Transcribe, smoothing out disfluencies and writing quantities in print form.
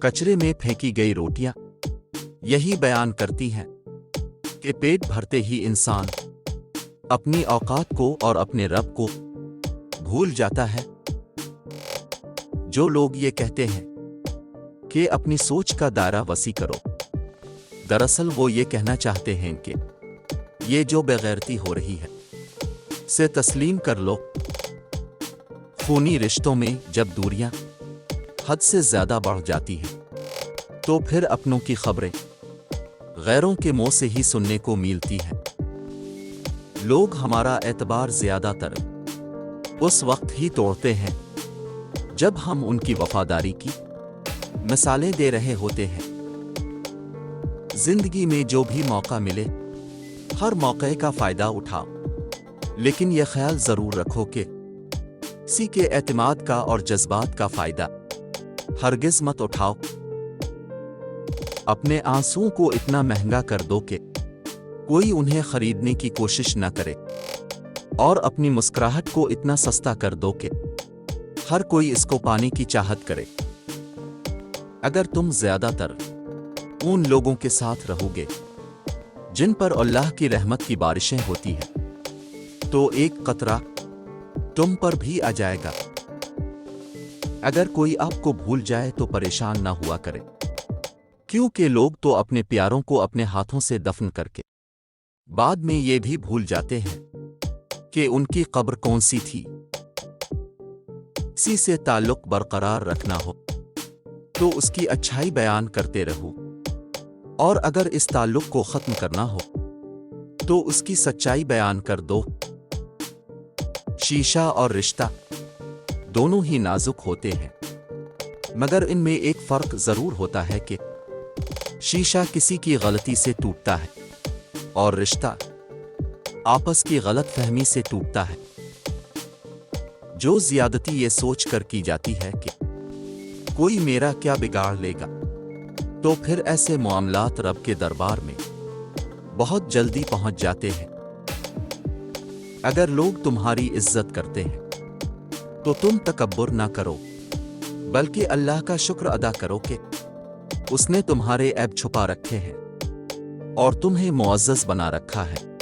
कचरे में फेंकी गई रोटियां यही बयान करती हैं कि पेट भरते ही इंसान अपनी औकात को और अपने रब को भूल जाता है। जो लोग ये कहते हैं कि अपनी सोच का दायरा वसी करो, दरअसल वो ये कहना चाहते हैं कि ये जो बेगैरती हो रही है से तस्लीम कर लो। खूनी रिश्तों में जब दूरियां हद से ज्यादा बढ़ जाती हैं तो फिर अपनों की खबरें गैरों के मुंह से ही सुनने को मिलती हैं। लोग हमारा एतबार ज्यादातर उस वक्त ही तोड़ते हैं जब हम उनकी वफादारी की मिसालें दे रहे होते हैं। जिंदगी में जो भी मौका मिले हर मौके का फायदा उठाओ, लेकिन यह ख्याल जरूर रखो कि किसी के एतमाद का और जज्बात का फायदा हरगिज मत उठाओ। अपने आंसुओं को इतना महंगा कर दो कि कोई उन्हें खरीदने की कोशिश न करे, और अपनी मुस्कुराहट को इतना सस्ता कर दो कि हर कोई इसको पाने की चाहत करे। अगर तुम ज्यादातर उन लोगों के साथ रहोगे जिन पर अल्लाह की रहमत की बारिशें होती हैं, तो एक कतरा तुम पर भी आ जाएगा। अगर कोई आपको भूल जाए तो परेशान ना हुआ करे, क्योंकि लोग तो अपने प्यारों को अपने हाथों से दफन करके बाद में ये भी भूल जाते हैं कि उनकी कब्र कौन सी थी। किसी से ताल्लुक बरकरार रखना हो तो उसकी अच्छाई बयान करते रहो, और अगर इस ताल्लुक को खत्म करना हो तो उसकी सच्चाई बयान कर दो। शीशा और रिश्ता दोनों ही नाजुक होते हैं, मगर इनमें एक फर्क जरूर होता है कि शीशा किसी की गलती से टूटता है और रिश्ता आपस की गलत फहमी से टूटता है। जो ज्यादती ये सोच कर की जाती है कि कोई मेरा क्या बिगाड़ लेगा, तो फिर ऐसे मामलात रब के दरबार में बहुत जल्दी पहुंच जाते हैं। अगर लोग तुम्हारी इज्जत करते हैं तो तुम तकब्बुर ना करो, बल्कि अल्लाह का शुक्र अदा करो कि उसने तुम्हारे ऐब छुपा रखे हैं और तुम्हें मुअज़्ज़ज़ बना रखा है।